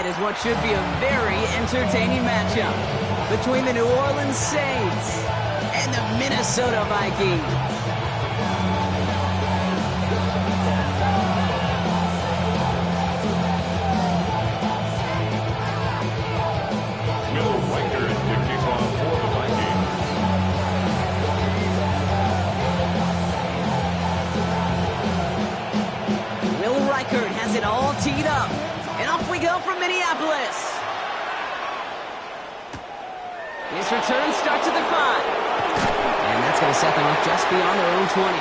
is what should be a very entertaining matchup between the New Orleans Saints and the Minnesota Vikings. Has it all teed up, and off we go from Minneapolis. This return starts at the 5, and that's going to set them up just beyond their own 20.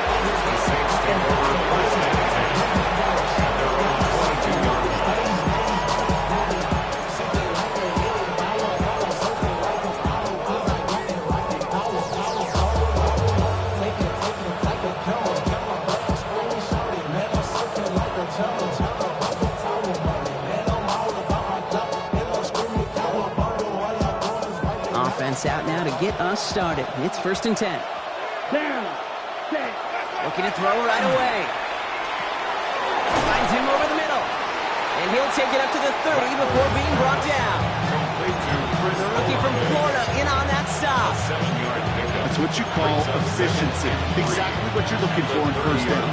Out now to get us started. It's 1st and 10. Looking to throw right away. Finds him over the middle. And he'll take it up to the 30 before being brought down. The rookie from Florida in on that stop. That's what you call efficiency. Exactly what you're looking for in 1st down.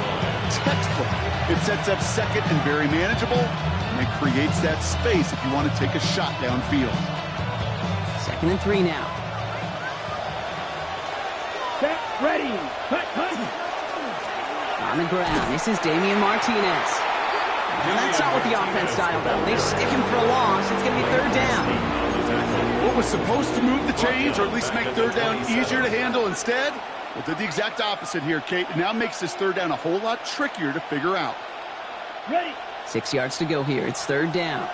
Textbook. It sets up 2nd and very manageable, and it creates that space if you want to take a shot downfield. 2nd and 3 now. Set, ready, cut. On the ground, this is Damian Martinez. And that's not what the offense dialed up. They stick him for a loss. It's going to be 3rd down. What was supposed to move the chains, or at least make 3rd down easier to handle instead? Well, did the exact opposite here, Kate. It now makes this 3rd down a whole lot trickier to figure out. Ready. 6 yards to go here. It's 3rd down.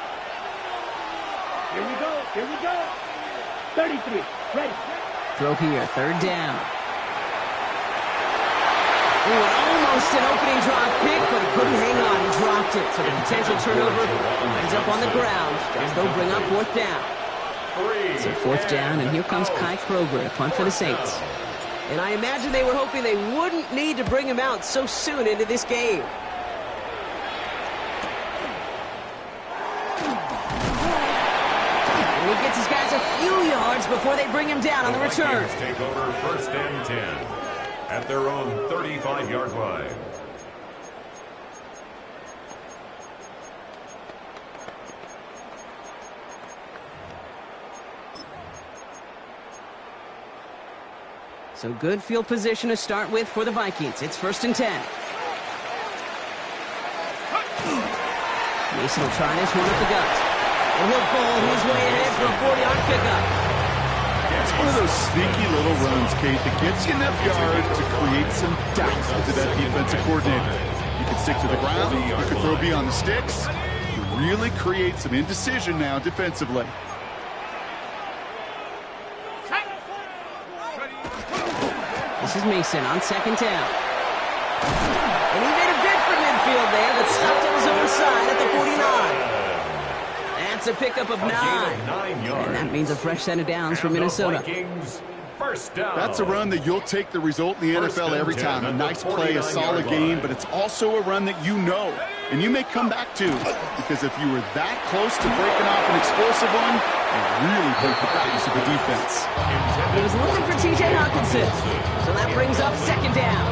Here we go. 33, ready. Throw here, 3rd down. Ooh, almost an opening drop pick, but he couldn't hang on. He dropped it. So the potential turnover ends up on the ground as they'll bring up 4th down. So 4th down, and here comes Kai Kroger to punt for the Saints. And I imagine they were hoping they wouldn't need to bring him out so soon into this game. And he gets his guys a few yards before they bring him down on the return. Take over 1st and 10 at their own 35-yard line. So good field position to start with for the Vikings. It's 1st and 10. Mason will try this one at the gut. And he'll bowl his way ahead for a 40-yard pickup. It's one of those sneaky little runs, Kate, that gets you enough yards to create some doubt into that defensive coordinator. You can stick to the ground, you can throw beyond the sticks. You really create some indecision now defensively. This is Mason on 2nd down. And he made a bid for midfield there, but stopped on his own side at the 49. That's a pickup of 9. And that means a fresh set of downs for Minnesota. That's a run that you'll take the result in the NFL every time. A nice play, a solid game, but it's also a run that you know, and you may come back to, because if you were that close to breaking off an explosive one, you really hurt the balance of the defense. He was looking for T.J. Hawkinson, so that brings up 2nd down.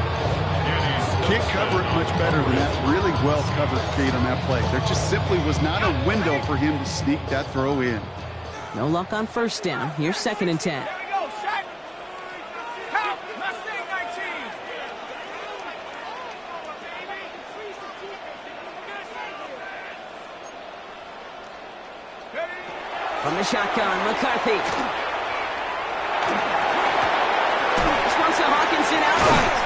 Can't cover it much better than that. Really well covered, Kate, on that play. There just simply was not a window for him to sneak that throw in. No luck on 1st down. Here's 2nd and 10. From the shotgun, McCarthy. This one's to Hawkinson outright.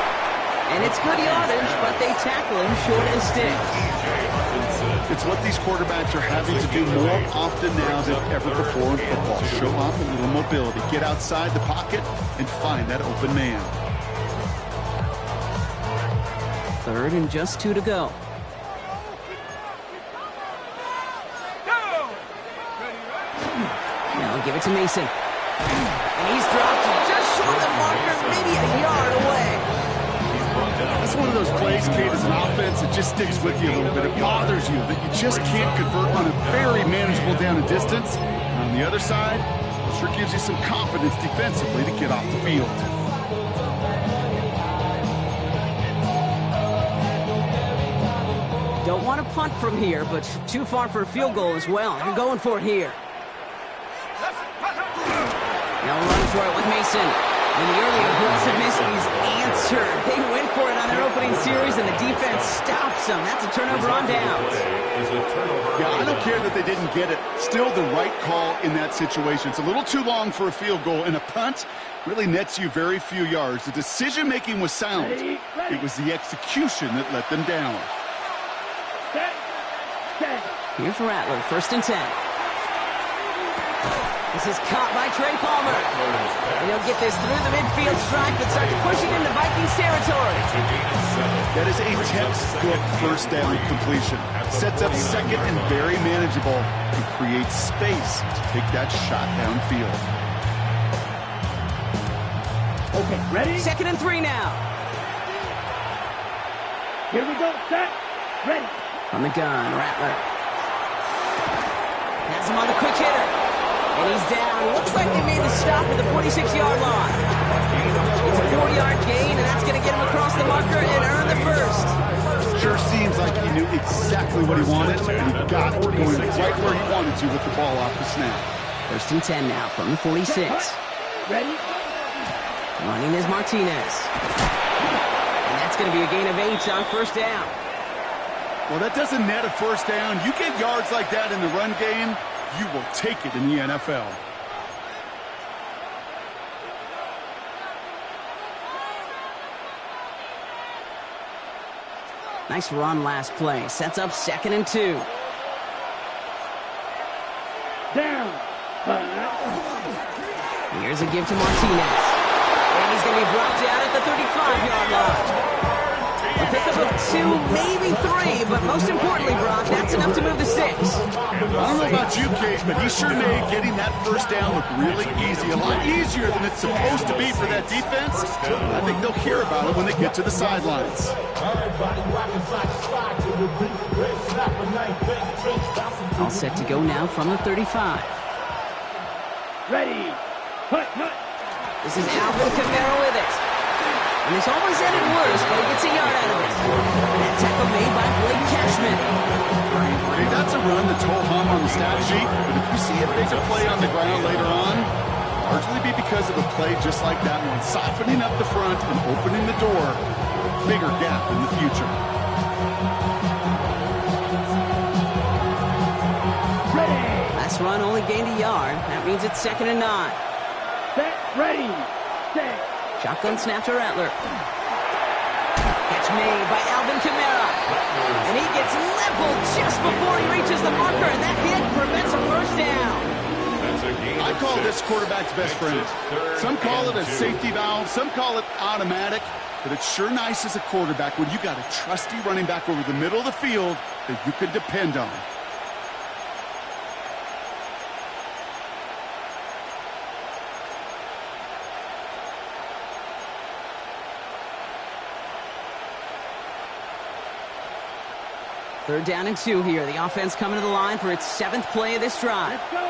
And it's good yardage, but they tackle him short of sticks. It's what these quarterbacks are having to do more often now than ever before in football. Show off a little mobility. Get outside the pocket and find that open man. 3rd and just 2 to go. Now give it to Mason. And he's dropped just short of the marker, maybe a yard away. That's one of those plays, Kate, as an offense, it just sticks with you a little bit. It bothers you that you just can't convert on a very manageable down and distance. And on the other side, it sure gives you some confidence defensively to get off the field. Don't want to punt from here, but too far for a field goal as well. They're going for it here. Now run for it with Mason. And the early aggressiveness is answered. They went for it on their opening series, and the defense stops them. That's a turnover on downs. Yeah, I don't care that they didn't get it. Still the right call in that situation. It's a little too long for a field goal, and a punt really nets you very few yards. The decision-making was sound. It was the execution that let them down. Here's Rattler, 1st and 10. This is caught by Trey Palmer. And he'll get this through the midfield stripe and starts pushing into Vikings territory. That is a textbook first down completion. Sets up second and very manageable and creates space to take that shot downfield. Okay, ready? 2nd and 3 now. Here we go, set, ready. On the gun, Rattler. Has him on the quick hitter. And he's down. Looks like they made the stop at the 46-yard line. It's a 4-yard gain, and that's going to get him across the marker and earn the first. Sure seems like he knew exactly what he wanted, and he got it going right where he wanted to with the ball off the snap. 1st and 10 now from the 46. Ready? Running is Martinez. And that's going to be a gain of 8 on 1st down. Well, that doesn't net a first down. You get yards like that in the run game, you will take it in the NFL. Nice run last play. Sets up 2nd and 2. Down. Here's a give to Martinez. And he's going to be brought down at the 35-yard line. A pickup of 2, maybe 3, but most importantly, Brock, that's enough to move the 6. I don't know about you, Kate, but he sure made getting that first down look really easy. A lot easier than it's supposed to be for that defense. I think they'll hear about it when they get to the sidelines. All set to go now from the 35. Ready. Hut. This is Alvin Kamara with it. And this always ended worse, but he gets a yard out of it. That tackle made by Blake Cashman. Hey, that's a run that's ho-hum on the stat sheet, but if you see a bigger play on the ground later on, largely be because of a play just like that one, softening up the front and opening the door, bigger gap in the future. Ready. Last run only gained a yard. That means it's 2nd and 9. Set, ready, set. Shotgun snap to Rattler. Catch made by Alvin Kamara. And he gets leveled just before he reaches the marker, and that hit prevents a first down. I call this quarterback's best friend. Some call it a safety valve, some call it automatic, but it's sure nice as a quarterback when you got a trusty running back over the middle of the field that you can depend on. Third down and 2 here. The offense coming to the line for its 7th play of this drive. Let's go.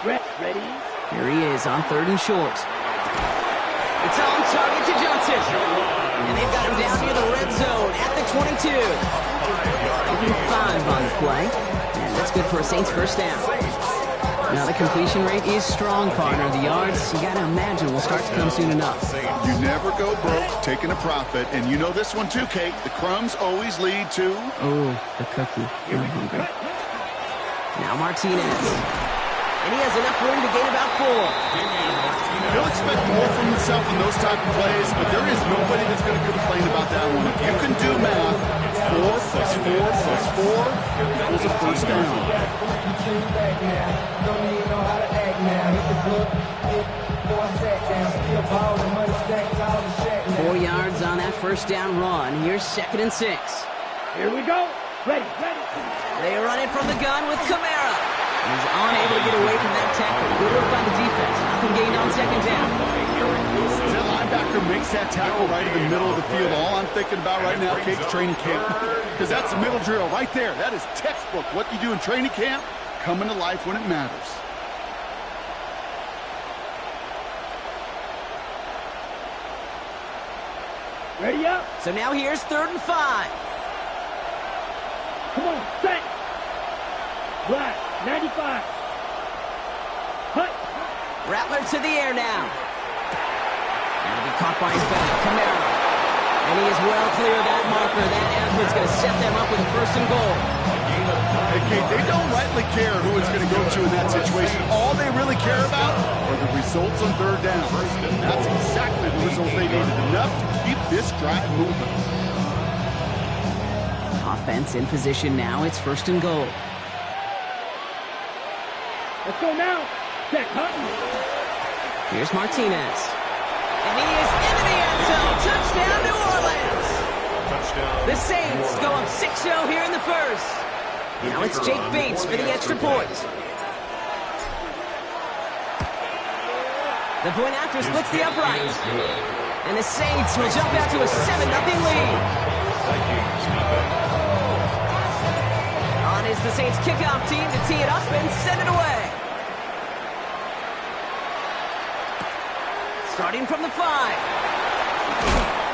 Ready. Here he is on 3rd and short. It's on target to Johnson. And they've got him down near the red zone at the 22. Taking 5 on the play. And that's good for a Saints first down. Now the completion rate is strong, partner. The yards, you got to imagine, will start to come soon enough. You never go broke taking a profit, and you know this one too, Kate. The crumbs always lead to... Oh, the cookie. I'm hungry. Now Martinez. And he has enough room to gain about 4. He'll expect more from himself in those type of plays, but there is nobody that's going to complain about that one. If you can do math, 4 plus 4 plus 4 equals a first down. 4 yards on that first down run. Here's 2nd and 6. Here we go. Ready. They run it from the gun with Kamara. He's unable to get away from that tackle. Good work by the defense. Nothing gained on second down. That linebacker makes that tackle right in the middle of the field. All I'm thinking about right now, Kate's training camp. Because that's a middle drill right there. That is textbook. What you do in training camp, coming to life when it matters. Ready up. So now here's 3rd and 5. Come on, set. Black, 95. Hut. Rattler to the air now. That'll be caught by his back, Camaro. And he is well clear of that marker. That effort's going to set them up with a 1st and goal. Hey, Kate, they don't rightly care who it's going to go to in that situation. All they really care about are the results on 3rd down. That's exactly the result they needed. Enough to keep this drive moving. Offense in position now. It's 1st and goal. Let's go now. Check Hutton. Here's Martinez. And he is into the end zone. Touchdown, New Orleans. Touchdown. The Saints go up 6-0 here in the 1st. Now it's Jake Bates for the extra point. The point after splits the upright. And the Saints will jump out to a 7-0 lead. On is the Saints kickoff team to tee it up and send it away. Starting from the 5.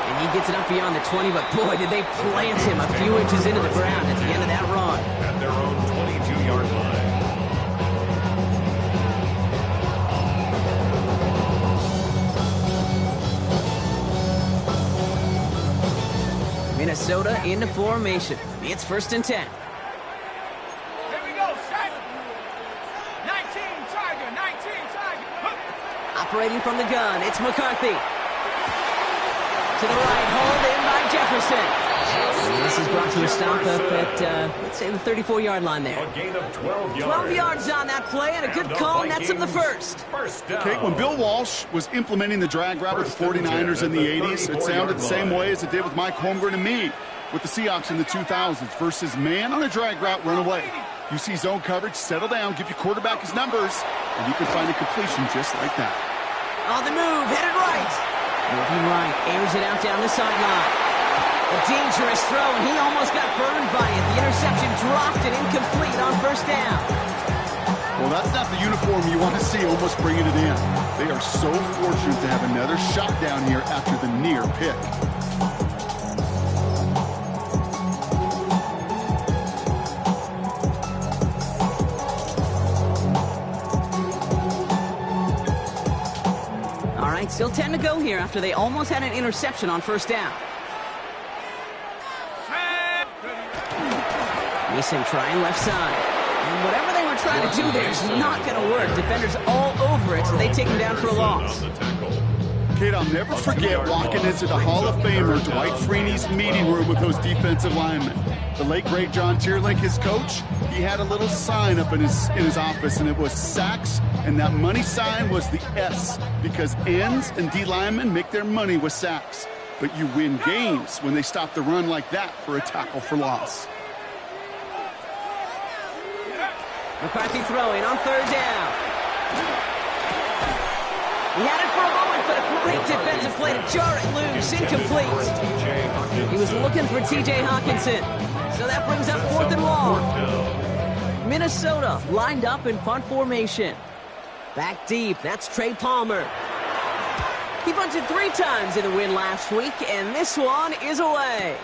And he gets it up beyond the 20, but boy, did they plant him a few inches into the ground at the end of that run. At their own 22-yard line. Minnesota into formation. It's 1st and 10. Here we go, set. 19 Tiger, 19 Tiger. Operating from the gun, it's McCarthy. To the right, hauled in by Jefferson. And this is brought to a stop up at, let's say, the 34-yard line there. A gain of 12 yards. 12 yards on that play, and a good call, and that's of the 1st. First down. Kate, when Bill Walsh was implementing the drag route with the 49ers in the 80s, it sounded the same way as it did with Mike Holmgren and me with the Seahawks in the 2000s versus man on a drag route, run away. You see zone coverage, settle down, give your quarterback his numbers, and you can find a completion just like that. On the move, headed right. Moving right, airs it out down the sideline. A dangerous throw, and he almost got burned by it. The interception dropped and incomplete on 1st down. Well, that's not the uniform you want to see almost bringing it in. They are so fortunate to have another shot down here after the near pick. Still 10 to go here after they almost had an interception on 1st down. Mason trying left side. And whatever they were trying to do there is not going to work. Defenders all over it, so they take him down for a loss. Kid, I'll never forget walking into the Hall of Famer Dwight Freeney's meeting room with those defensive linemen. The late, great John Tierlink, his coach, he had a little sign up in his office, and it was sacks, and that money sign was the S, because ends and D linemen make their money with sacks. But you win games when they stop the run like that for a tackle for loss. McCarthy throwing on 3rd down. He had it for a moment, but a great defensive play to jar it loose, incomplete. He was looking for T.J. Hawkinson, so that brings up 4th and long. Minnesota lined up in punt formation. Back deep, that's Trey Palmer. He bunted 3 times in the win last week, and this one is away.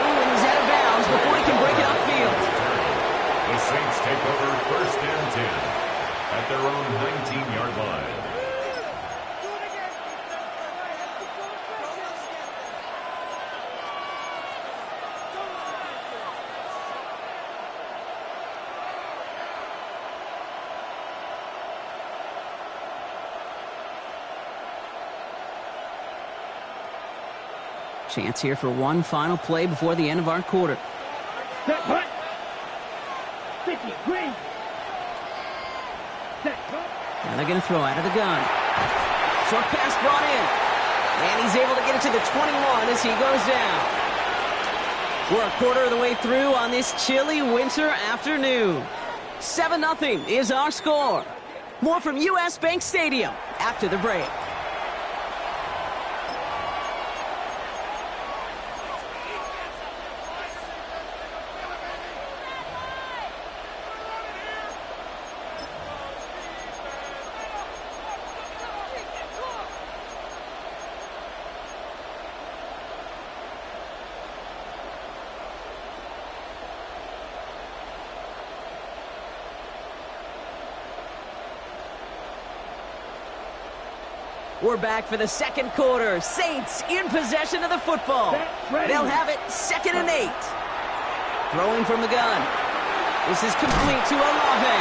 And he's out of bounds before he can break it upfield. The Saints take over 1st and 10 at their own 19-yard line. Chance here for one final play before the end of our quarter. Set punt. 50 green. Set punt. Now they're going to throw out of the gun. Short pass brought in. And he's able to get it to the 21 as he goes down. We're a quarter of the way through on this chilly winter afternoon. 7-0 is our score. More from U.S. Bank Stadium after the break. We're back for the second quarter. Saints in possession of the football. They'll have it 2nd and 8. Throwing from the gun. This is complete to Olave.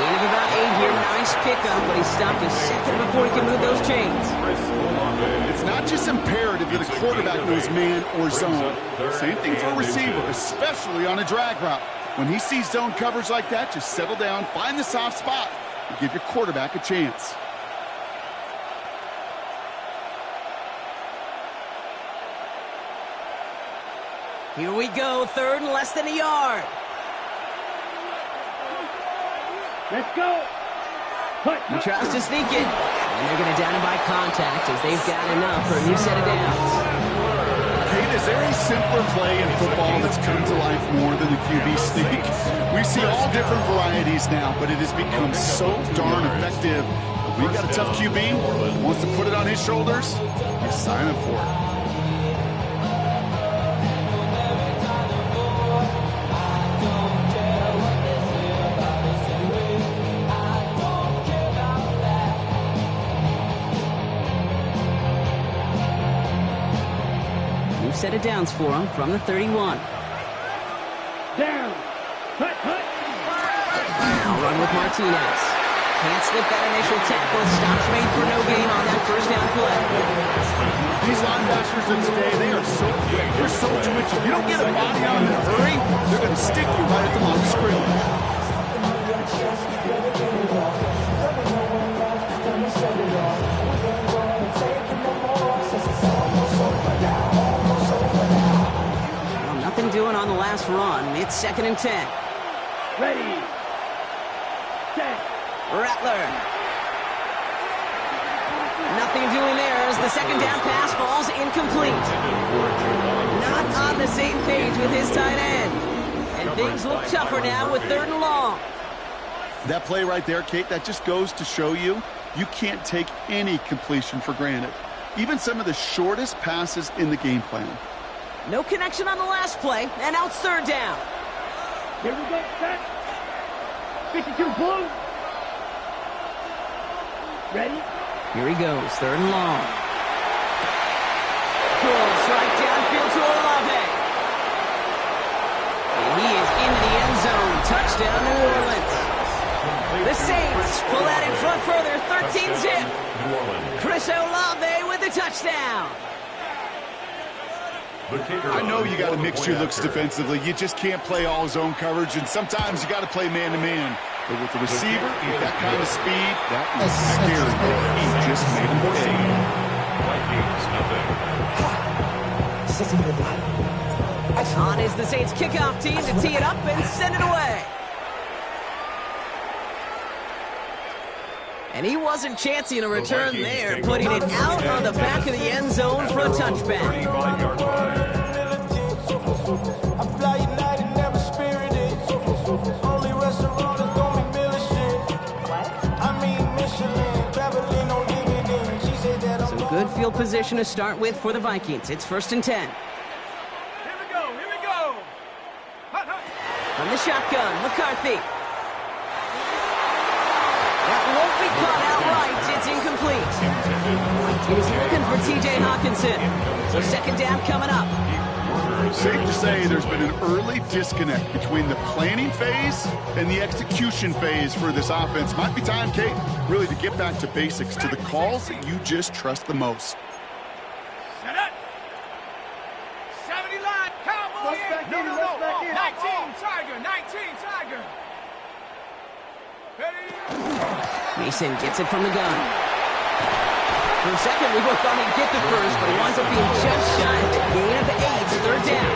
Gain of about 8 here. Nice pickup, but he stopped a second before he can move those chains. It's not just imperative that a quarterback knows man or zone. Same thing for a receiver, especially on a drag route. When he sees zone coverage like that, just settle down, find the soft spot, and give your quarterback a chance. Here we go, 3rd and less than a yard. Let's go. He tries to sneak it, and they're going to down him by contact as they've got enough for a new set of downs. Kate, is there a simpler play in football that's come to life more than the QB sneak? We see all different varieties now, but it has become so darn effective. If we've got a tough QB, wants to put it on his shoulders, you sign up for it. Set of downs for him from the 31. Down. Hut, hut. Now run with Martinez. Can't slip that initial tackle. Stops made for no gain on that first down play. These linebackers of today, they are so quick. They're so twitchy. You don't get a body on in a hurry, they're going to stick you right at the line of scrimmage. Nothing doing on the last run. It's 2nd and 10. Ready. Set. Rattler. Nothing doing there as the second down pass falls incomplete. Not on the same page with his tight end. And things look tougher now with 3rd and long. That play right there, Kate, that just goes to show you can't take any completion for granted. Even some of the shortest passes in the game plan. No connection on the last play, and now it's 3rd down. Here we go, set. 52 blue. Ready? Here he goes, 3rd and long. Goes right downfield to Olave. And he is into the end zone. Touchdown, New Orleans. The Saints pull that in front further, 13-zip. Chris Olave with the touchdown. I know you got to mix your looks defensively. You just can't play all zone coverage, and sometimes you got to play man-to-man. But with the receiver, with that kind of speed, that is scary. He just made him pay. On is the Saints kickoff team to tee it up and send it away. And he wasn't chancing a return there, putting it out on the back of the end zone for a touchback. Some good field position to start with for the Vikings. It's 1st and 10. Here we go, here we go. From the shotgun, McCarthy. That won't be caught outright. It's incomplete. He was looking for T.J. Hawkinson. So 2nd down coming up. Safe to say there's been an early disconnect between the planning phase and the execution phase for this offense. Might be time, Kate, really to get back to basics, to the calls that you just trust the most. Set up. 70 line. Cowboy. No. 19 Tiger. 19 Tiger. Ready. Mason gets it from the gun. For a second, we both thought he'd get the first, but he winds up being just shy of the gain of 8. 3rd down.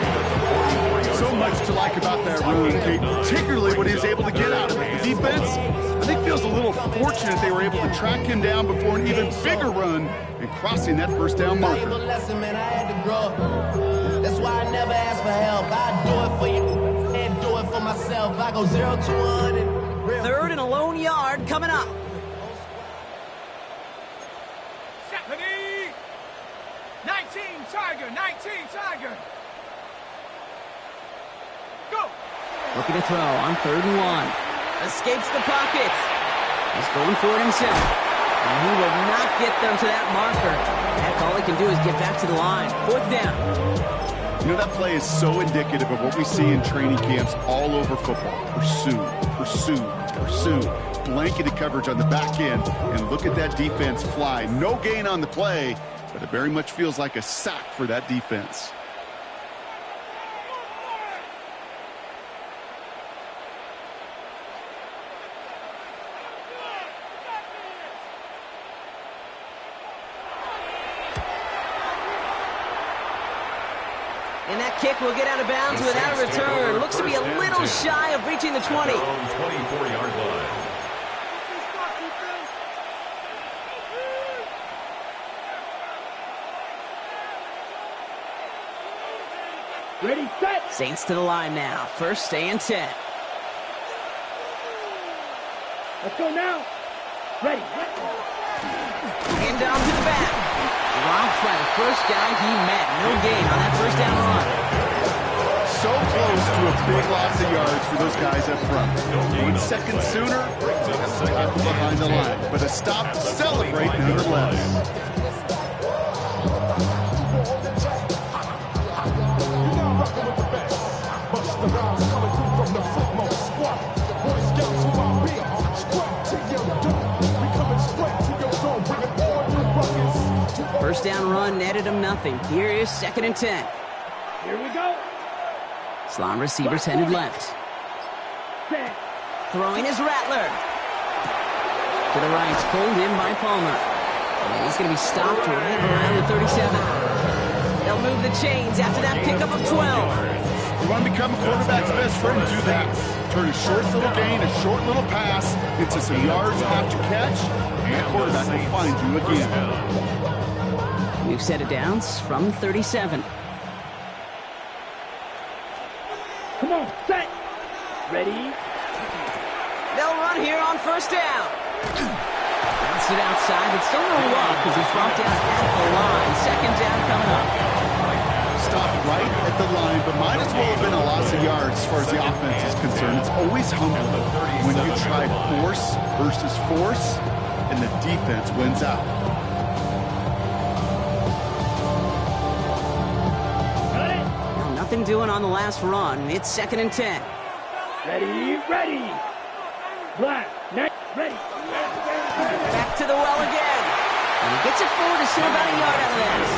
So much to like about that run, Kate, particularly what he was able to get out of it. The defense, I think, feels a little fortunate they were able to track him down before an even bigger run and crossing that first down marker. Lesson, man, I had to grow. That's why I never ask for help. I do it for you and do it for myself. I go 0 to 1. Third and a lone yard coming up. Ready? 19 Tiger, 19 Tiger. Go. Looking to throw on 3rd and 1. Escapes the pocket. He's going for it himself. And he will not get them to that marker. Heck, all he can do is get back to the line. 4th down. You know, that play is so indicative of what we see in training camps all over football. Pursue, pursue, pursue. Blanketed coverage on the back end. And look at that defense fly. No gain on the play, but it very much feels like a sack for that defense. And that kick will get out of bounds without a return. Looks to be a little shy of reaching the 20. 24-yard line. Ready, set. Saints to the line now. 1st and 10. Let's go now. Ready. And down to the back. Dropped by the first guy he met. No gain on that 1st down run. So close to a big loss of yards for those guys up front. 1 second sooner, tackle behind the line. But a stop to celebrate nonetheless. First down run netted him nothing. Here is 2nd and 10. Here we go. Slot receivers headed left. Set. Throwing is Rattler. To the right, pulled in by Palmer. And he's going to be stopped right around the 37. They'll move the chains after that pickup of 12. You want to become a quarterback's best friend, do that. Turn a short little gain, a short little pass into some yards after catch, and that quarterback will find you again. New set of downs from the 37. Come on, set. Ready. They'll run here on 1st down. Bounced it outside, but still no luck because he's brought down at the line. 2nd down coming up. Stopped right at the line, but might as well have been a loss of yards as far as the offense is concerned. It's always humbling when you try force versus force, and the defense wins out. Nothing doing on the last run. It's 2nd and 10. Ready, ready. Black, next, ready. Back to the well again. And he gets it forward to still about a yard out of this.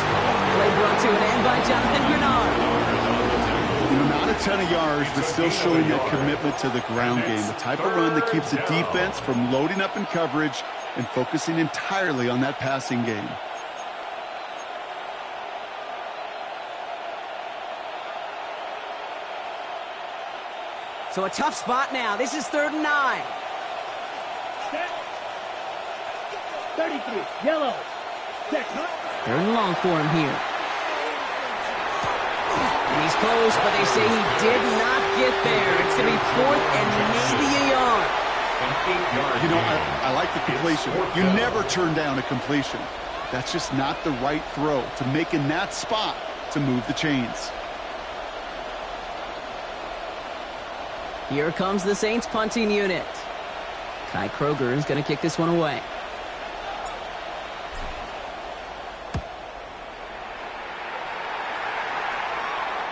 Play brought to an end by Jonathan Grenard. You know, not a ton of yards, but still showing that commitment to the ground game. The type of run that keeps the defense from loading up in coverage and focusing entirely on that passing game. So a tough spot now. This is 3rd and 9. Set. 33, yellow. Set, huh? 3rd and long for him here. And he's close, but they say he did not get there. It's going to be 4th and maybe a yard. You know, I like the completion. You never turn down a completion. That's just not the right throw to make in that spot to move the chains. Here comes the Saints punting unit. Kai Kroger is going to kick this one away.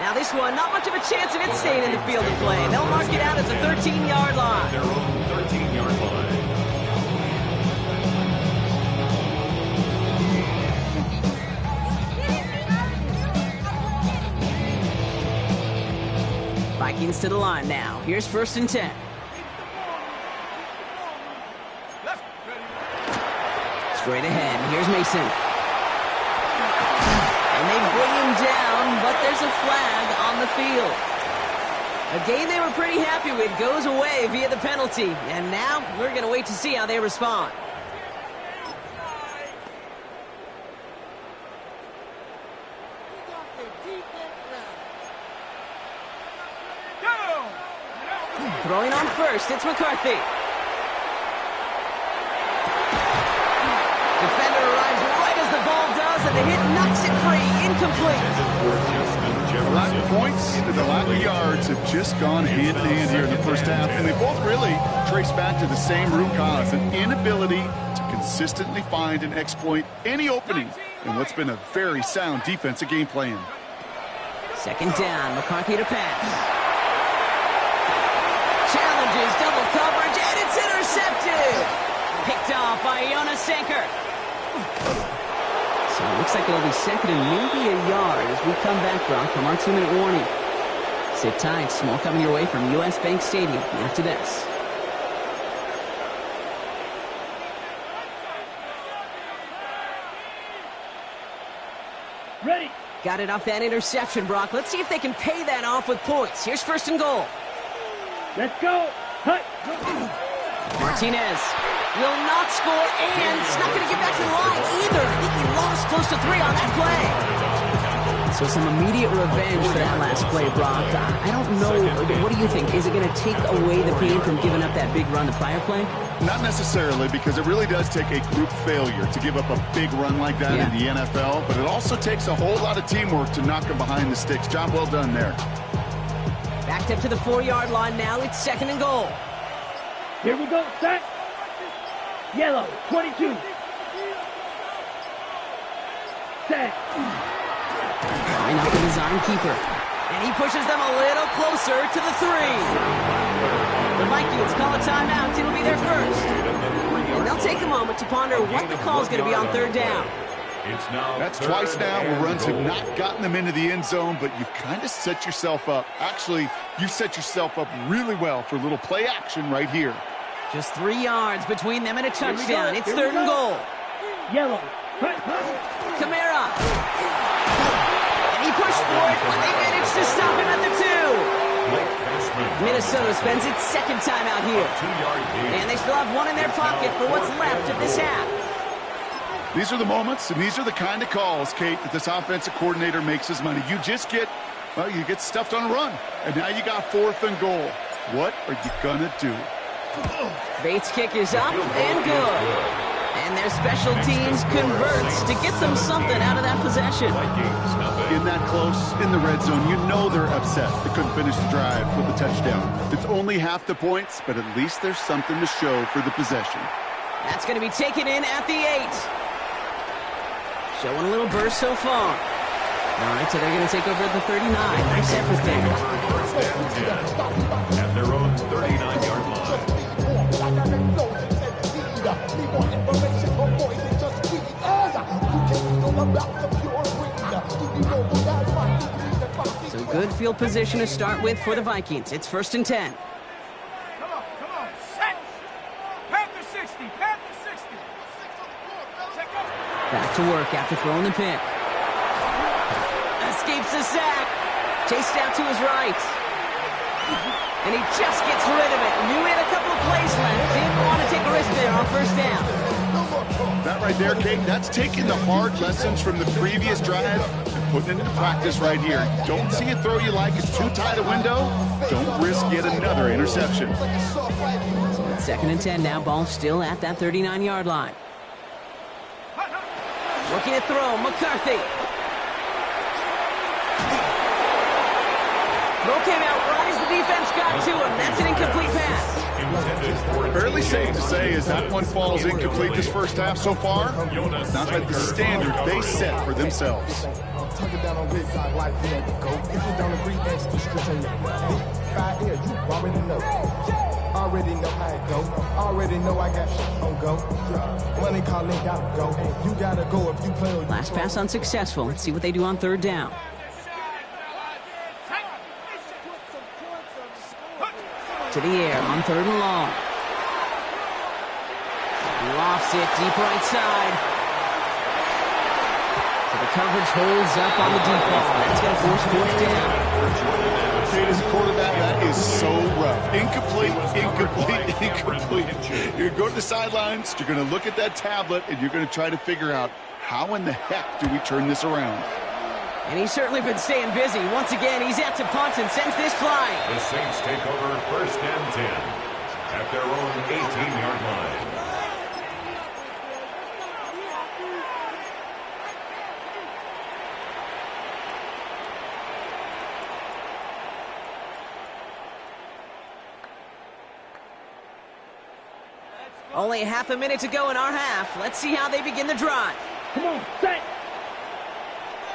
Now this one, not much of a chance of it staying in the field of play. They'll mark it out at the 13-yard line. Their own 13-yard line. Vikings to the line now. Here's 1st and 10. Straight ahead. Here's Mason. And they bring him down, but there's a flag on the field. A game they were pretty happy with goes away via the penalty. And now we're going to wait to see how they respond. Throwing on first, it's McCarthy. Defender arrives right as the ball does, and the hit knocks it free. Incomplete. The lack of points and the lack of yards have just gone hand in hand here in the first half, and they both really trace back to the same root cause, an inability to consistently find and exploit any opening in what's been a very sound defensive game plan. Second down, McCarthy to pass. Challenges, double coverage, and it's intercepted! Picked off by Jonas Sanker. So it looks like it'll be second and maybe a yard as we come back, Brock, from our 2-minute warning. Sit tight, small coming your way from U.S. Bank Stadium after this. Ready. Got it off that interception, Brock. Let's see if they can pay that off with points. Here's first and goal. Let's go. Hut. Martinez will not score, and it's not going to get back to the line either. I think he lost close to 3 on that play. So some immediate revenge for that last play, Brock. I don't know. What do you think? Is it going to take away the pain from giving up that big run the prior play? Not necessarily, because it really does take a group failure to give up a big run like that in the NFL, but it also takes a whole lot of teamwork to knock them behind the sticks. Job well done there. Backed up to the 4-yard line now. It's second and goal. Here we go. Set. Yellow. 22. Set. Line up the design keeper. And he pushes them a little closer to the 3. The Vikings call a timeout. It'll be their first. And they'll take a moment to ponder what the call is going to be on third down. That's twice now where runs have not gotten them into the end zone, but you've kind of set yourself up. Actually, you've set yourself up really well for a little play action right here. Just 3 yards between them and a touchdown. It's third and goal. Yellow. Kamara. And he pushed for it, but they managed to stop him at the 2. Minnesota spends its second time out here. And they still have one in their pocket for what's left of this half. These are the moments, and these are the kind of calls, Kate, that this offensive coordinator makes his money. You just get, well, you get stuffed on a run. And now you got fourth and goal. What are you going to do? Bates' kick is up and good. And their special teams converts to get them something out of that possession. In that close, in the red zone, you know they're upset they couldn't finish the drive with a touchdown. It's only half the points, but at least there's something to show for the possession. That's going to be taken in at the 8. Showing a little burst so far. All right, so they're going to take over at the 39. Nice effort there. At their own 39-yard line. So good field position to start with for the Vikings. It's first and 10. Come on. Set. Panther 60. Panther 60. Back to work after throwing the pick. Escapes the sack. Chased out to his right. And he just gets rid of it. Knew he had a couple of plays left. Didn't want to take a risk there on first down. That right there, Kate, that's taking the hard lessons from the previous drive and putting it into practice right here. Don't see a throw you like. It's too tight a window. Don't risk yet another interception. So it's second and 10 now. Ball still at that 39-yard line. Looking to throw. McCarthy. Throw came out right as the defense got to him. That's an incomplete pass. Fairly safe to say as that one falls incomplete this first half so far. Not like the standard they set for themselves. Already know how it go. Already know I got shit on go. Money calling, gotta go. You gotta go if you play. Last pass unsuccessful. Let's see what they do on third down. To the air on third and long. Lofts it deep right side. So the coverage holds up on the deep ball. That's going to force fourth down. Kate, as a quarterback, that is so rough. Incomplete, incomplete. You're going to go to the sidelines, you're going to look at that tablet, and you're going to try to figure out how in the heck do we turn this around. And he's certainly been staying busy. Once again, he's out to punt and sends this flying. The Saints take over 1st and 10 at their own 18-yard line. Only half a minute to go in our half. Let's see how they begin the drive. Come on, set.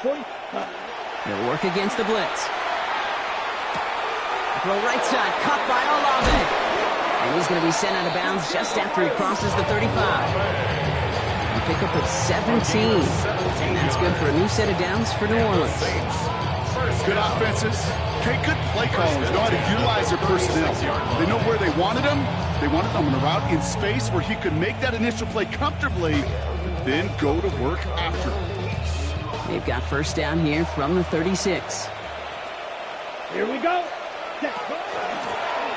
45. He'll work against the blitz. Throw right side, caught by Olave. And he's going to be sent out of bounds just after he crosses the 35. We pick up at 17. And that's good for a new set of downs for New Orleans. Good offenses. Okay, good play callers. Know how to utilize their personnel. They know where they wanted them. They wanted them on a route in space where he could make that initial play comfortably, but then go to work after. They've got 1st down here from the 36. Here we go.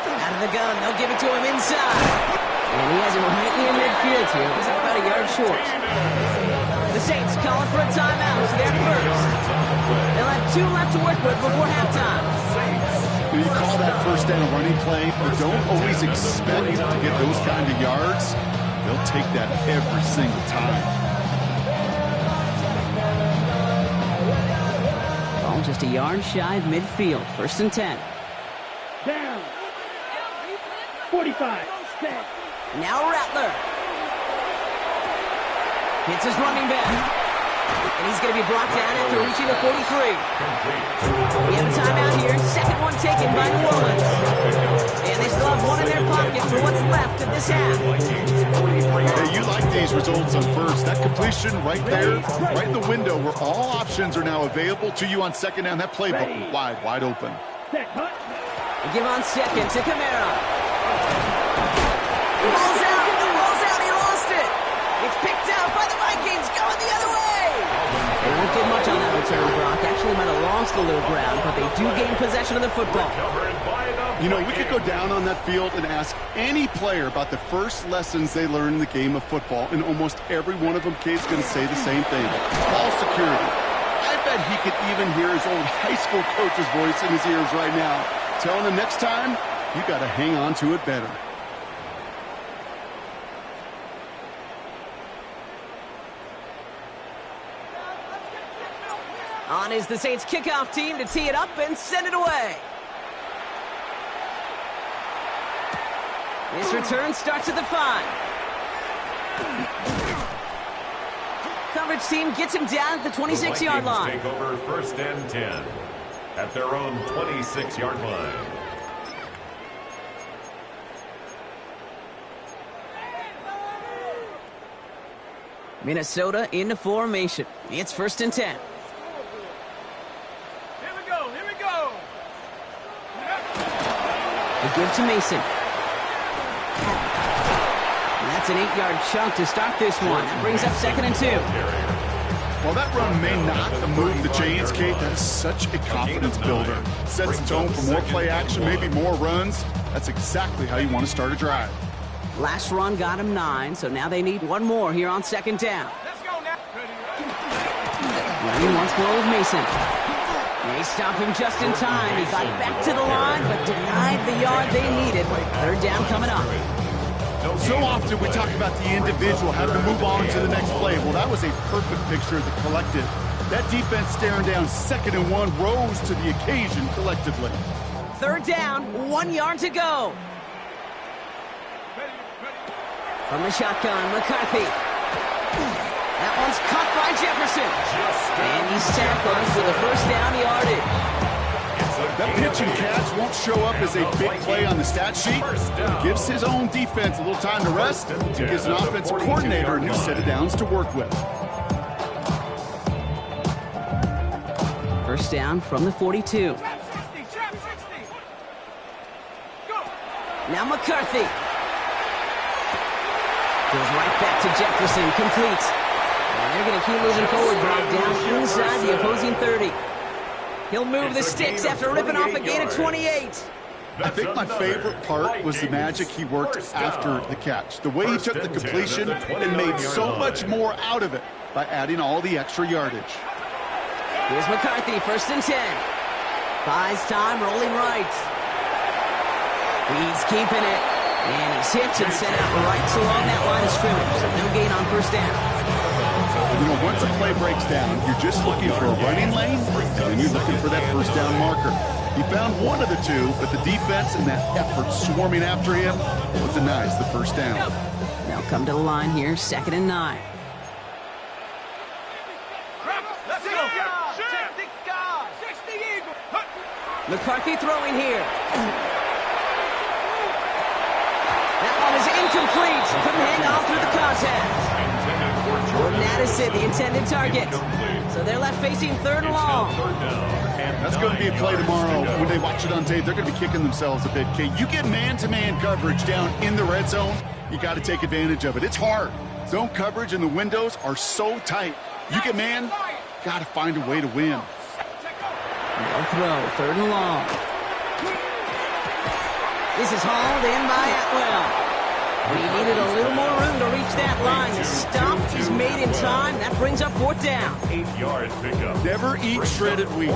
Out of the gun, they'll give it to him inside. And he has him right near midfield here. It was about a yard short. The Saints calling for a timeout. It's their first. They'll have 2 left to work with before halftime. You call that 1st down running play, but don't always expect to get those kind of yards. They'll take that every single time. Ball just a yard shy of midfield. 1st and 10. Down. 45. Set. Now Rattler. Hits his running back. And he's going to be brought down after reaching the 43. We have a timeout here. 2nd one taken by New Orleans. And they still have 1 in their pocket for what's left of this half. Hey, you like these results on 1st. That completion right there, right in the window where all options are now available to you on 2nd down. That playbook wide open. They give on 2nd to Kamara. The ball's out. He lost it. It's picked out by the Vikings. Going the other way. They won't get much on that return, Brock. Actually might have lost a little ground, but they do gain possession of the football. You know, we could go down on that field and ask any player about the first lessons they learned in the game of football, and almost every one of them, Kate's going to say the same thing. Ball security. I bet he could even hear his old high school coach's voice in his ears right now, telling him next time, you got to hang on to it better. On is the Saints kickoff team to tee it up and send it away. This return starts at the 5. Coverage team gets him down at the 26-yard line. Take over 1st and 10 at their own 26-yard line. Minnesota into formation. It's 1st and 10. Here we go. They give to Mason. And that's an 8-yard chunk to start this one. That brings up 2nd and 2. While that run may not move the chains, Kate, that is such a confidence builder. Sets the tone for more play action, maybe more runs. That's exactly how you want to start a drive. Last run got him 9, so now they need 1 more here on 2nd down. Let's go now. Running once more with Mason. They stop him just in time. He got back to the line, but denied the yard they needed. 3rd down coming up. So often we talk about the individual having to move on to the next play. Well, that was a perfect picture of the collective. That defense staring down 2nd and 1 rose to the occasion collectively. 3rd down, 1 yard to go. From the shotgun, McCarthy. That one's caught by Jefferson. And he's tackled for the 1st down yardage. That pitch and catch won't show up as a big play on the stat sheet. It gives his own defense a little time to rest. It gives an offensive coordinator a new set of downs to work with. 1st down from the 42. Now McCarthy. Goes right back to Jefferson, complete. And they're going to keep moving forward, Brock, down inside the opposing 30. He'll move the sticks after ripping off a gain of 28. I think my favorite part was the magic he worked after the catch. The way he took the completion and made so much more out of it by adding all the extra yardage. Here's McCarthy, 1st and 10. Buys time, rolling right. He's keeping it. And he's hit and sent out right along that line of scrimmage. So no gain on 1st down. You know, once a play breaks down, you're just looking for a running lane, and then you're looking for that 1st down marker. He found one of the two, but the defense and that effort swarming after him will denies the 1st down. They'll come to the line here, 2nd and 9. Let's go. Check the guard. 60 Eagle. McCarthy throwing here. That one is incomplete. Couldn't hang on through the contact. Jordan Addison, the intended target. So they're left facing 3rd and long. That's going to be a play tomorrow. When they watch it on tape, they're going to be kicking themselves a bit. Kate, you get man-to-man coverage down in the red zone, you got to take advantage of it. It's hard. Zone coverage and the windows are so tight. You get man, got to find a way to win. No throw, 3rd and long. This is hauled in by Atwell. He needed a little more room to reach that line. The stop is made in time. That brings up 4th down. 8-yard pickup. Never eat shredded wheat.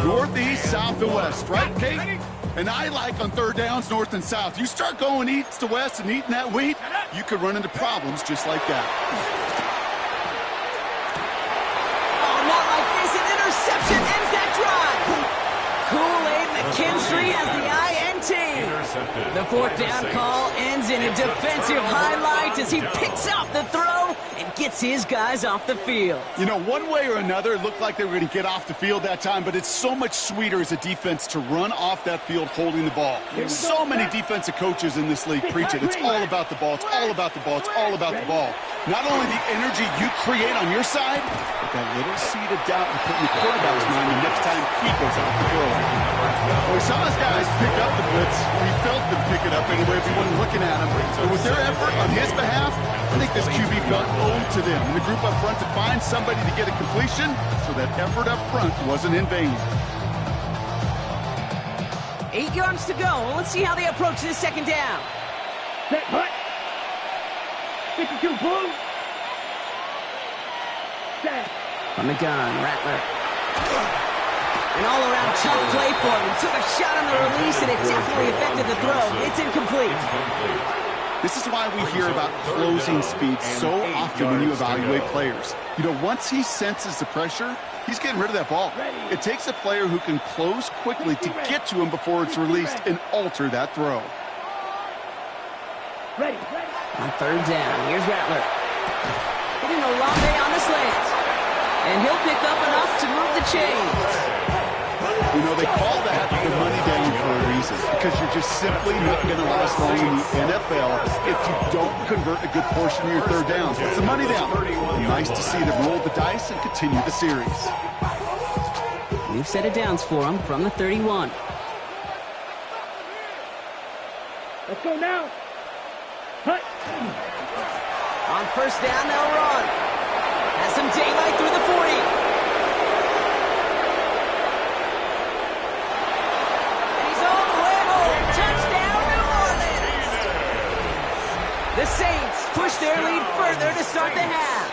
Northeast, south, and west. Right, Kate? And I like on 3rd downs, north and south. You start going east to west and eating that wheat, you could run into problems just like that. Oh, not like this. An interception ends that drive. Kool-Aid McKinstry as the INT. The 4th down call ends in a defensive highlight as he picks out the throw and gets his guys off the field. You know, one way or another, it looked like they were going to get off the field that time, but it's so much sweeter as a defense to run off that field holding the ball. So many defensive coaches in this league preach it. It's all about the ball. It's all about the ball. It's all about the ball. Not only the energy you create on your side, but that little seed of doubt you put in the quarterback's mind the next time he goes out to throw. Well, we saw his guys pick up the blitz. We felt them pick it up anyway if he wasn't looking at him. But with their effort on his behalf, I think this QB felt owed to them. And the group up front to find somebody to get a completion, so that effort up front wasn't in vain. 8 yards to go. Let's see how they approach this 2nd down. Set, hut. 52 blue. Set. From the gun, Rattler. An all-around tough play for him. He took a shot on the release, and it definitely affected the throw. It's incomplete. This is why we hear about closing speed so often when you evaluate players. You know, once he senses the pressure, he's getting rid of that ball. It takes a player who can close quickly to get to him before it's released and alter that throw. Ready. On 3rd down, here's Rattler. Hitting a Lambe on the slant. And he'll pick up enough to move the chains. You know, they call that the money down for a reason, because you're just simply not going to last long in the NFL if you don't convert a good portion of your 3rd downs. It's the money down. Nice to see them roll the dice and continue the series. We've set it downs for him from the 31. Let's go now. Hut. On 1st down, they'll run. Has some daylight through the 40. The Saints push their lead further to start the half.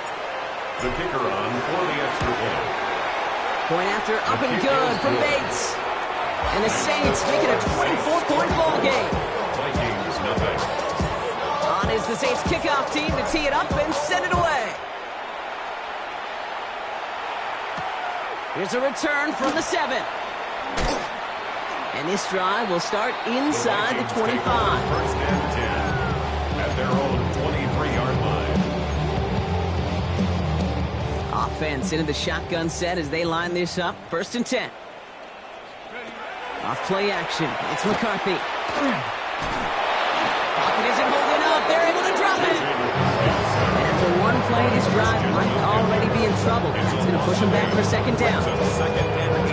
The kicker on for the extra point. Point after up and good from Bates. And the Saints make it a 24-point ball game. Vikings nothing. On is the Saints kickoff team to tee it up and send it away. Here's a return from the 7. And this drive will start inside the 25. 1st and 10. At their own 23-yard line. Offense into the shotgun set as they line this up. 1st and 10. Off play action. It's McCarthy. Pocket isn't holding up. They're able to drop it. And after one play way this drive might already be in trouble. That's going to push them back for second down.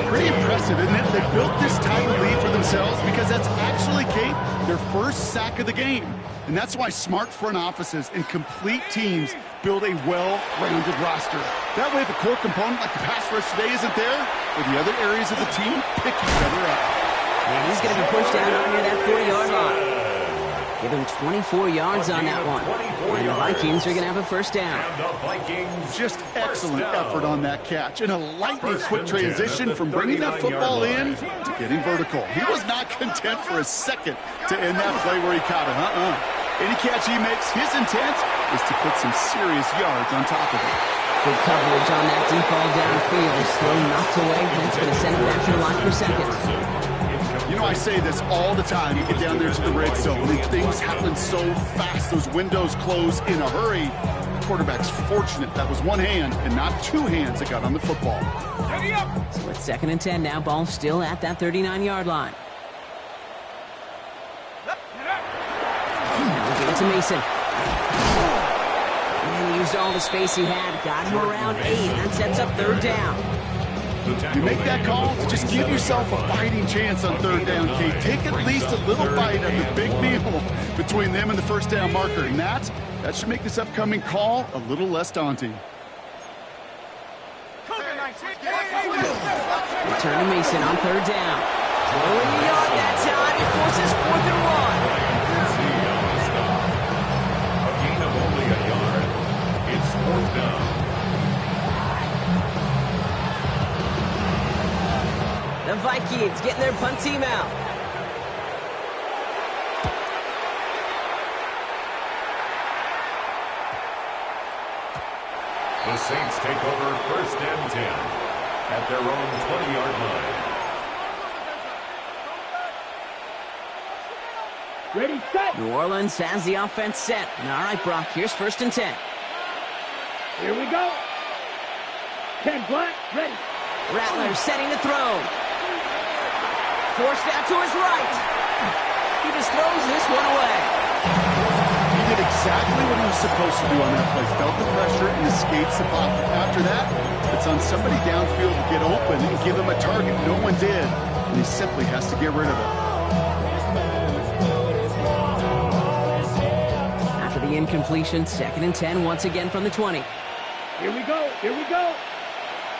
Pretty impressive, isn't it? They built this type of lead for themselves because that's actually, Kate, their first sack of the game. And that's why smart front offices and complete teams build a well-rounded roster. That way, if a core component like the pass rush today isn't there, or the other areas of the team pick each other up. And he's going to be pushed down near that 40-yard line. Give him 24 yards on that one. And the Vikings are going to have a first down. Just excellent effort on that catch. And a lightning quick transition from bringing that football in to getting vertical. He was not content for a second to end that play where he caught it. Any catch he makes, his intent is to put some serious yards on top of it. Good coverage on that deep ball downfield. Slow knocked away. That's going to send him back to the line for second. You know, I say this all the time. You get down there to the red zone, and things happen so fast. Those windows close in a hurry. The quarterback's fortunate that was one hand and not two hands that got on the football. So it's 2nd and 10 now. Ball still at that 39-yard line. Now we'll give it to Mason. And he used all the space he had. Got him around 8. That sets up 3rd down. You make that call to just give yourself a fighting chance on 3rd down, Kate. Take at least a little bite of the big meal between them and the first down marker. And that should make this upcoming call a little less daunting. Return to Mason on 3rd down. Throwing the yard that time. He forces 4th and 1. A gain of only a yard. It's 4th down. The Vikings getting their punt team out. The Saints take over 1st and 10 at their own 20-yard line. Ready, set. New Orleans has the offense set. All right, Brock, here's 1st and 10. Here we go. 10 black, ready. Rattler setting the throw. Forced out to his right. He just throws this one away. He did exactly what he was supposed to do on that play. Felt the pressure and escapes the pocket. After that, it's on somebody downfield to get open and give him a target. No one did, and he simply has to get rid of it. After the incompletion, 2nd and 10 once again from the 20. Here we go. Here we go.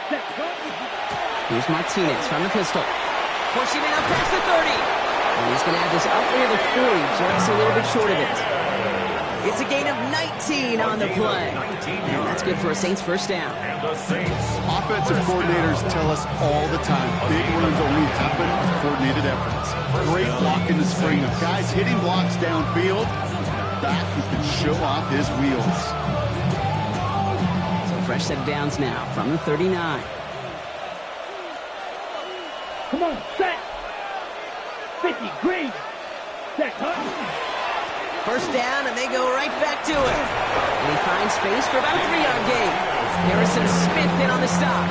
Set. Here's Martinez from the pistol. Pushing it up past the 30. And he's going to have this up near the 40, just a little bit short of it. It's a gain of 19 on the play. And that's good for a Saints first down. Offensive coordinators tell us all the time, big runs only happen with coordinated efforts. Great block in the spring of guys hitting blocks downfield. Back who can show off his wheels. So fresh set of downs now from the 39. Come on, set. 50, green. Set, huh? First down, and they go right back to it. And he finds space for about a 3-yard gain. Harrison Smith in on the stop.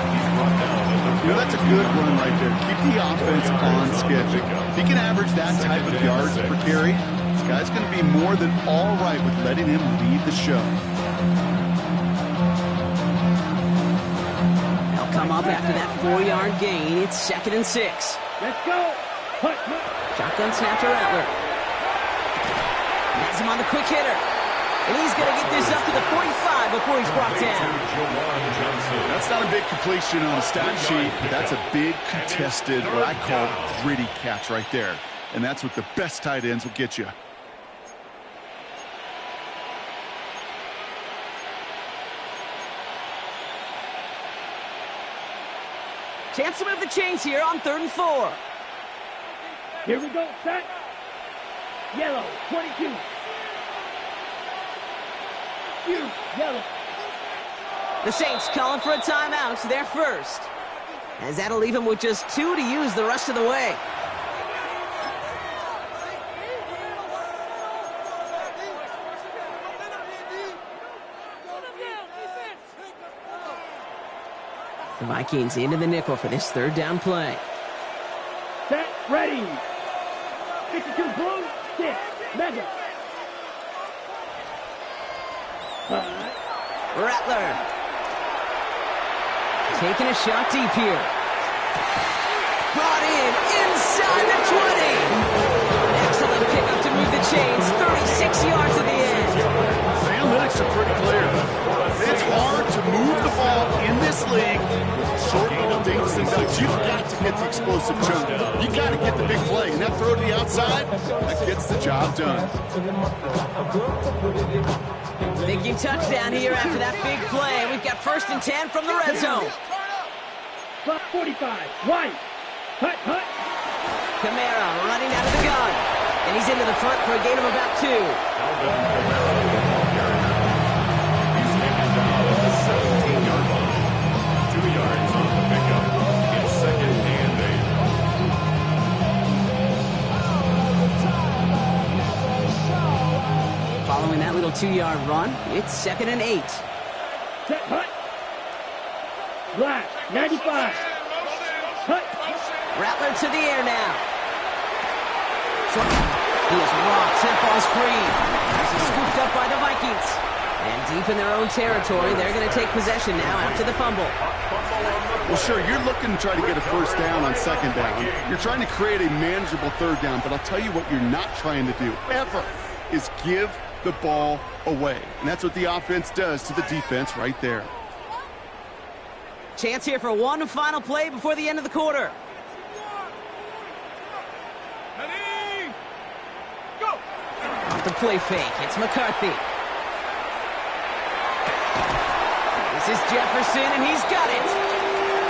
You know, that's a good run right there. Keep the offense on schedule. If he can average that type of yards per carry, this guy's going to be more than all right with letting him lead the show. They'll come up after that 4-yard gain. It's 2nd and 6. Let's go. Hunt. Shotgun snap to Rattler. Has him on the quick hitter. And he's going to get this up to the 45 before he's brought down. That's not a big completion on a stat sheet. That's a big contested, what I call gritty catch right there. And that's what the best tight ends will get you. Chance to move the chains here on 3rd and 4. Here we go, set. Yellow, 22. Yellow. The Saints calling for a timeout, so they're first. As that'll leave him with just 2 to use the rest of the way. The Vikings into the nickel for this 3rd down play. Set, ready. 52 blue, 6, mega. Rattler. Taking a shot deep here. Brought in inside the 20. Excellent pickup to move the chains. 36 yards to the end. The analytics are pretty clear. It's hard to move the ball in this league with short little dinks and dunks. You've got to get the explosive chunk. You got to get the big play. And that throw to the outside, that gets the job done. Thinking touchdown here after that big play. We've got 1st and 10 from the red zone. 45. White. Hut, hut. Kamara running out of the gun. And he's into the front for a gain of about 2. Alvin Kamara with the ball carrier. He's taken down at the 17-yard line. 2 yards on the pickup. It's 2nd and 8. Following that little 2-yard run, it's 2nd and 8. Set, hut. Black. 95. Hut. Rattler to the air now. He is rocked. That ball's free. He's scooped up by the Vikings. And deep in their own territory, they're going to take possession now after the fumble. Well, sure, you're looking to try to get a 1st down on 2nd down. You're trying to create a manageable 3rd down, but I'll tell you what you're not trying to do, ever, is give the ball away. And that's what the offense does to the defense right there. Chance here for one final play before the end of the quarter. Off the play fake, it's McCarthy. This is Jefferson, and he's got it.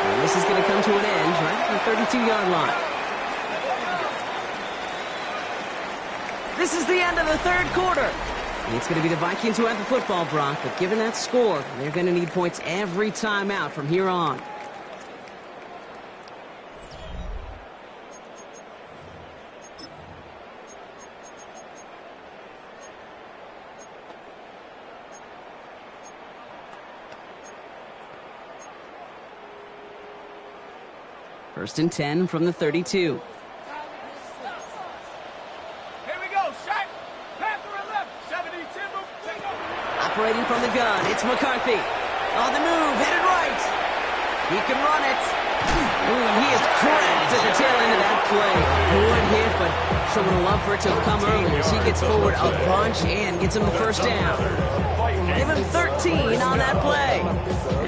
And this is going to come to an end right at the 32-yard line. This is the end of the 3rd quarter. It's going to be the Vikings who have the football, Brock, but given that score, they're going to need points every time out from here on. First and 10 from the 32. Here we go, shot. Panther left. 70 Timber. Operating from the gun, it's McCarthy. On the move, headed right. He can run it. Ooh, he is cracked at the tail end of that play. Good hit, but someone would love for it to have come earlier. He gets forward a bunch and gets him the 1st down. Give him 13 on that play.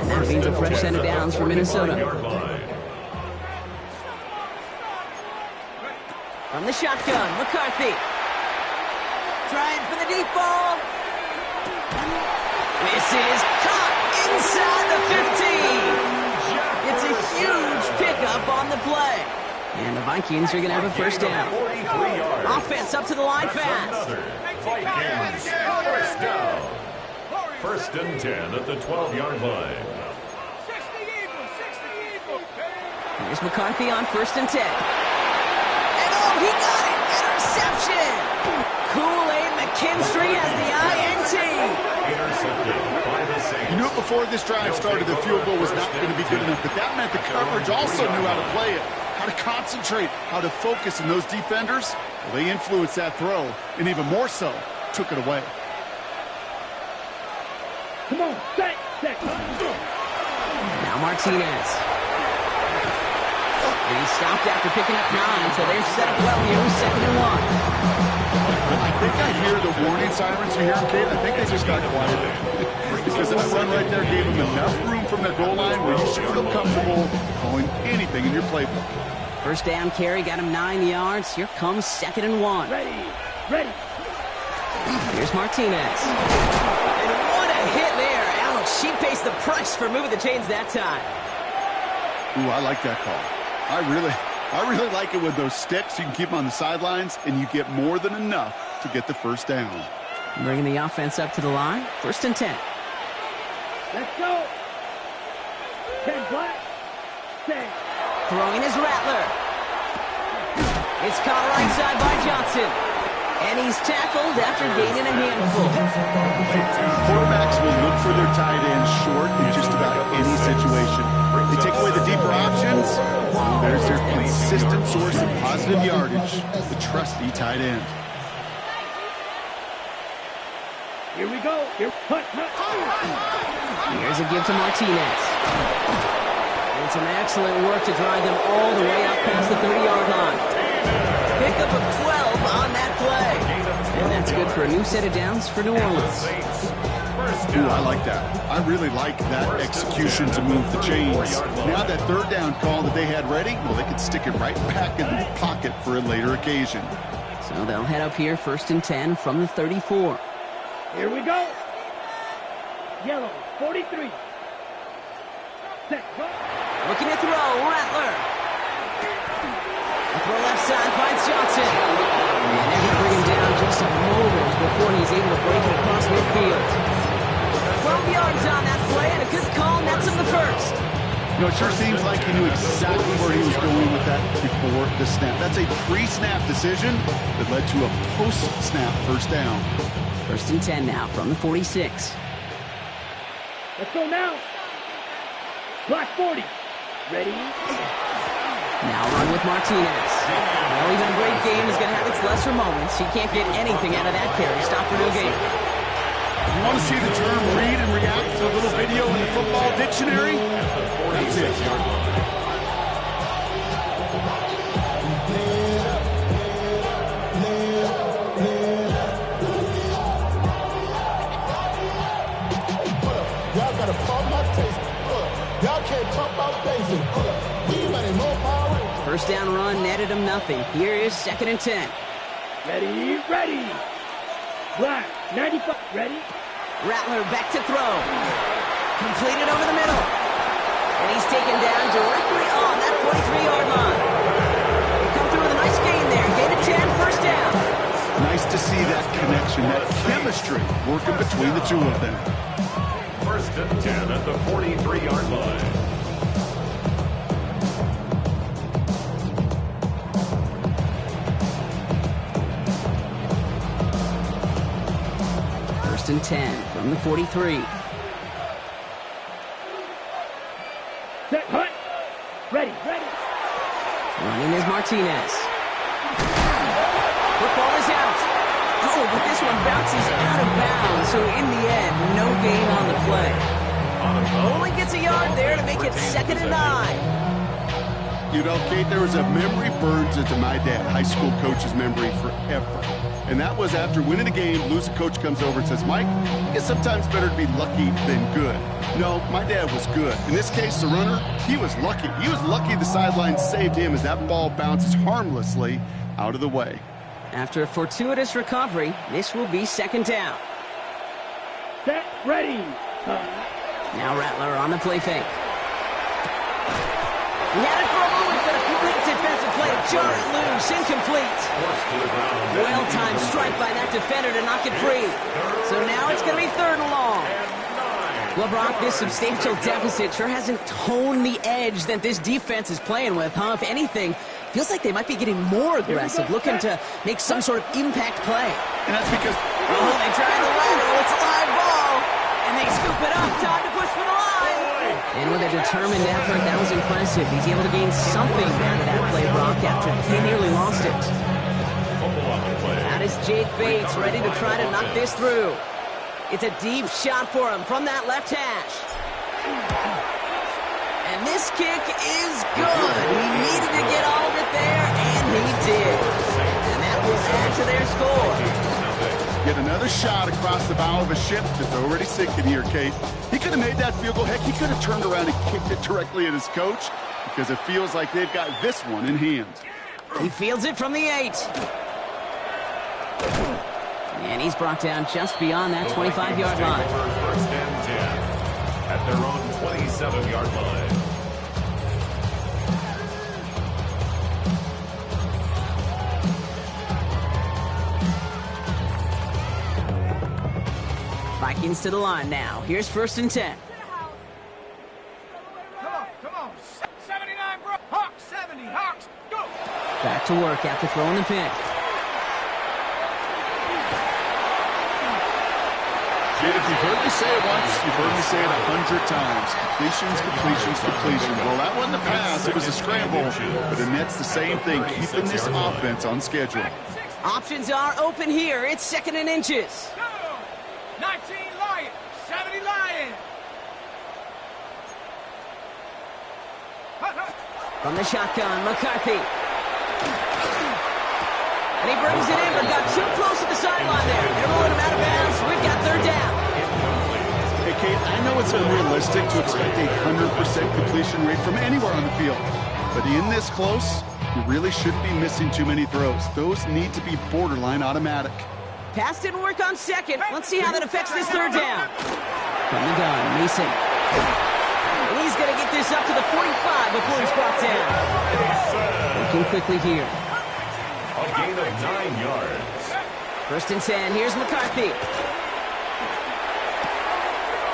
And that means a fresh set of downs for Minnesota. From the shotgun, McCarthy. Trying for the deep ball. This is caught inside the 15. It's a huge pickup on the play. And the Vikings are going to have a 1st down. Offense up to the line fast. Vikings, 1st down. 1st and 10 at the 12-yard line. 60 evil. Here's McCarthy on 1st and 10. He got it! Interception! Kool-Aid McKinstry has the INT! Intercepted by the Saints. You knew before this drive started the field goal was not going to be good enough, but that meant the coverage also knew how to play it, how to concentrate, how to focus, and those defenders, well, they influenced that throw, and even more so, took it away. Come on, set. Now Martinez. And he stopped after picking up 9, so they're set up well here with 2nd and 1. I think I hear the warning sirens you hear them, Kate. I think they just got quiet. Because that run right there gave them enough room from their goal line where you should feel comfortable calling anything in your playbook. 1st down carry got him 9 yards. Here comes 2nd and 1. Ready. Here's Martinez. And what a hit there. Ouch, she pays the price for moving the chains that time. Ooh, I like that call. I really like it with those sticks. You can keep them on the sidelines, and you get more than enough to get the 1st down. Bringing the offense up to the line. 1st and 10. Let's go. 10 black. 10. Throwing is Rattler. It's caught right side by Johnson. And he's tackled after gaining a handful. Quarterbacks will look for their tight ends short in just about any situation. They take away the deeper options. There's their consistent source of positive yardage, the trusty tight end. Here we go. Here. Hut. Here's a give to Martinez. And some excellent work to drive them all the way up past the 30-yard line. Pickup of 12 on that play. And that's good for a new set of downs for New Orleans. Ooh, I like that. I really like that execution to move the chains. Now that third down call that they had ready, well, they could stick it right back in the pocket for a later occasion. So they'll head up here, 1st and 10 from the 34. Here we go. Yellow, 43. Set. Looking to throw, Rattler. The throw left side finds Johnson. And they're going to bring him down just a moment before he's able to break it across midfield. 12 yards on that play, and a good call nets him the first. You know, it sure seems like he knew exactly where he was going with that before the snap. That's a pre-snap decision that led to a post-snap first down. 1st and 10 now from the 46. Let's go now. Block 40. Ready? Now run with Martinez. Well, even a great game is going to have its lesser moments. He can't get anything out of that carry. Stop for no gain. You want to see the term read and react to a little video in the football dictionary? That's it. Y'all got to pump my taste. Y'all can't pump out basic. Anybody more power? First down run netted him nothing. Here is 2nd and 10. Ready. Black, 95. Ready? Rattler back to throw. Completed over the middle. And he's taken down directly on that 43-yard line. They come through with a nice gain there. Gain of 10, first down. Nice to see that connection, that chemistry working between the two of them. 1st and 10 at the 43-yard line. And 10 from the 43. Set. Hut. Ready. Running is Martinez. Football is out. Oh, but this one bounces out of bounds. So in the end, no gain on the play. Only gets a yard there to make it 2nd and 9. You know, Kate, there was a memory burns into my dad, high school coach's memory forever. And that was after winning a game, losing coach comes over and says, Mike, I guess sometimes better to be lucky than good. No, my dad was good. In this case, the runner, he was lucky. He was lucky the sideline saved him as that ball bounces harmlessly out of the way. After a fortuitous recovery, this will be 2nd down. Set. Ready. Now Rattler on the play fake. He had it for a moment, but a complete defensive play to jar it loose, incomplete. Well-timed strike by that defender to knock it free. So now it's going to be 3rd and long. Well, Brock, this substantial deficit sure hasn't toned the edge that this defense is playing with, huh? If anything, feels like they might be getting more aggressive, looking to make some sort of impact play. And that's because... Oh, they try the lateral. It's a live ball. And they scoop it up. Time to push for the line. And with a determined effort, that was impressive. He's able to gain something out of that play, Brock, after he nearly lost it. That is Jake Bates, ready to try to knock this through. It's a deep shot for him from that left hash. And this kick is good. He needed to get all of it there, and he did. And that will add to their score. Get another shot across the bow of a ship that's already sinking here, Kate. He could have made that field goal. Heck, he could have turned around and kicked it directly at his coach because it feels like they've got this one in hand. He fields it from the 8. And he's brought down just beyond that 25-yard line. 1st and 10 at their own 27-yard line. Vikings to the line now. Here's 1st and 10. Come on. 79, bro. Hawks, 70. Hawks, go. Back to work after throwing the pick. Kid, if you've heard me say it once, you've heard me say it 100 times. Completions. Well, that wasn't a pass. It was a scramble. But the net's the same thing, keeping this offense on schedule. Options are open here. It's 2nd and inches. 19 Lion, 70 Lion. From the shotgun, McCarthy. And he brings it in, but got too close to the sideline there. They're rolling him out of bounds. We've got third down. Hey, Kate, I know it's unrealistic to expect a 100% completion rate from anywhere on the field. But in this close, you really shouldn't be missing too many throws. Those need to be borderline automatic. Pass didn't work on second. Let's see how that affects this third down. From the gun, Mason. And he's going to get this up to the 45 before he's brought down. Working quickly here. A gain of 9 yards. First and 10. Here's McCarthy.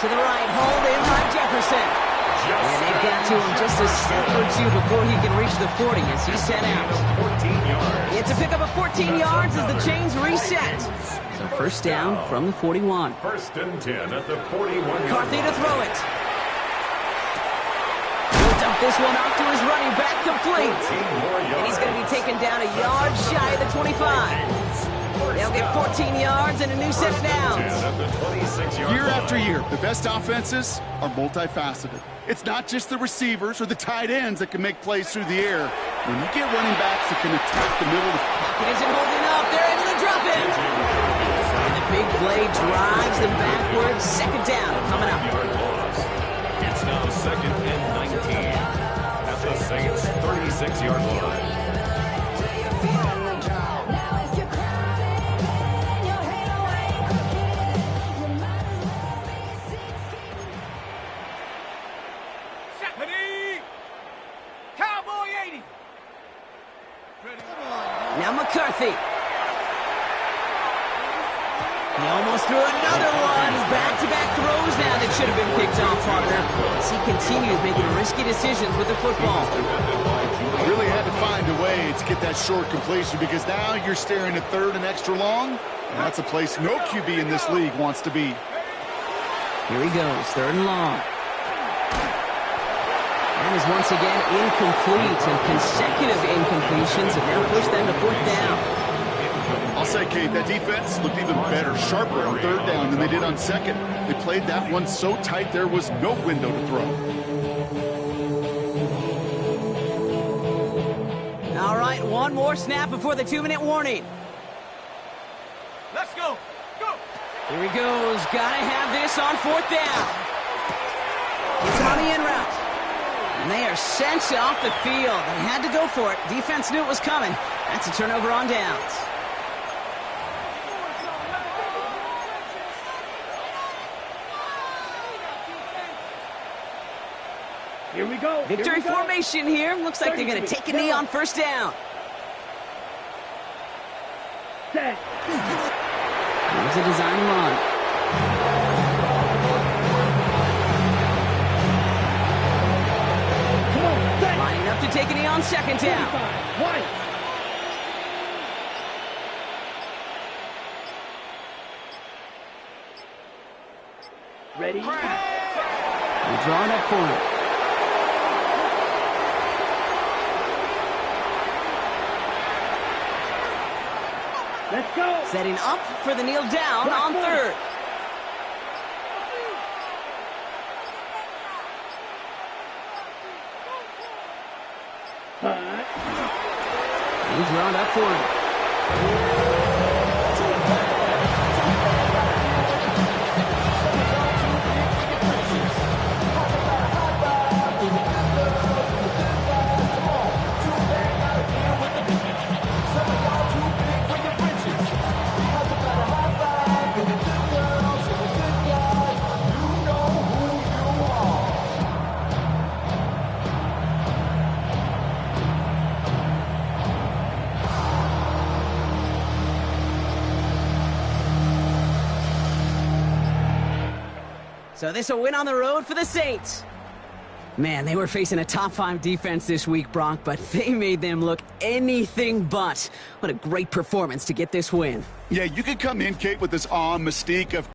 To the right, hold in by Jefferson. And they've got to him just a step or two before he can reach the 40 as he's sent out. 14 yards. It's a pickup of 14 yards as the chains reset. So first down from the 41. First and 10 at the 41-yard McCarthy to line. throw it. He'll dump this one off to his running back, complete. 14 more yards. And he's going to be taken down a yard shy of the 25. They'll get 14 yards and a new set of downs. At the 26-yard Year line. after year, the best offenses are multifaceted. It's not just the receivers or the tight ends that can make plays through the air. When you get running backs that can attack the middle of the Pocket isn't holding up. They're able to drop it. And the big play drives them backwards. Second down coming up. Yard loss. It's now second and 19 at the Saints' 36-yard line. Cowboy 80. Now McCarthy. He almost threw another one. Back-to-back throws now that should have been picked off, partner. As he continues making risky decisions with the football. really had to find a way to get that short completion because now you're staring at third and extra long. And that's a place no QB in this league wants to be. Here he goes, third and long. And is once again incomplete, and consecutive incompletions have now pushed them to fourth down. I'll say, Kate, that defense looked even better, sharper on third down than they did on second. They played that one so tight there was no window to throw. All right, one more snap before the 2-minute warning. Let's go. Go. Here he goes. Gotta have this on fourth down. Gets it on the in route. And they are sent off the field. They had to go for it. Defense knew it was coming. That's a turnover on downs. Here we go. Victory formation here. Looks like they're going to take a knee on first down. Set. Here's a design run. Come on, set. Lining up to take a knee on second down. 45. White. Ready? They're drawing up for it. Let's go. Setting up for the kneel down on third. He's drawn up for it. So this a win on the road for the Saints. Man, they were facing a top 5 defense this week, Brock, but they made them look anything but. What a great performance to get this win. Yeah, you could come in, Kate, with this awe and mystique of